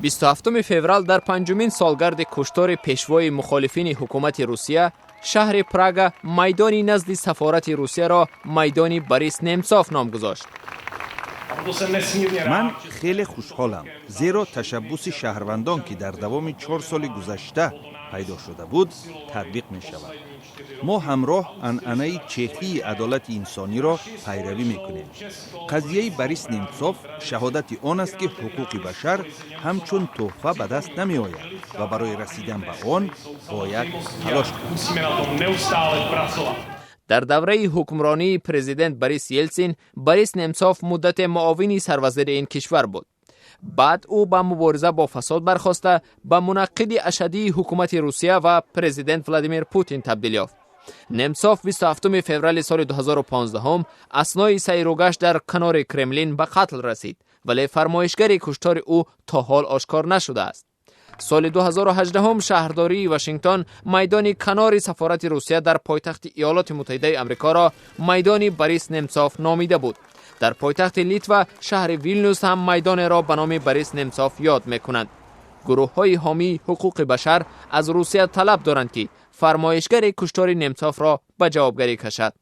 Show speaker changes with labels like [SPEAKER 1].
[SPEAKER 1] 27 فوریه در پنجمین سالگرد کشتار پیشوای مخالفین حکومت روسیه، شهر پراگ میدانی نزد سفارت روسیه را میدان بوریس نمسوف نام گذاشت.
[SPEAKER 2] من خیلی خوشحالم زیرا تشبث شهروندان که در دوام 4 سال گذشته پیدا شده بود تطبیق می شود. ما همراه عنعنه چخی عدالت انسانی را پیروی می کنیم. قضیه بوریس نمسوف شهادت آن است که حقوق بشر همچون تحفه به دست نمی آید و برای رسیدن به آن باید تلاش کنیم.
[SPEAKER 1] در دوره حکمرانی پرزیدنت بوریس یلتسین، بوریس نمسوف مدت معاون سروزیر این کشور بود. بعد او با مبارزه با فساد برخاسته به منقد اشدی حکومت روسیه و پرزیدنت ولادیمیر پوتین تبدیل یافت. نمسوف 27 فوریه سال 2015 اثنای سیر و گشت در کنار کرملین به قتل رسید، ولی فرمایشگر کشتار او تا حال آشکار نشده است. سال 2018 شهرداری واشنگتن میدان کنار سفارت روسیه در پایتخت ایالات متحده آمریکا را میدان بوریس نمسوف نامیده بود. در پایتخت لیتوا شهر ویلنیوس هم میدان را به نام بوریس نمسوف یاد می‌کنند. گروه‌های حامی حقوق بشر از روسیه طلب دارند که فرمایشگر کشتار نمسوف را به جوابگری کشد.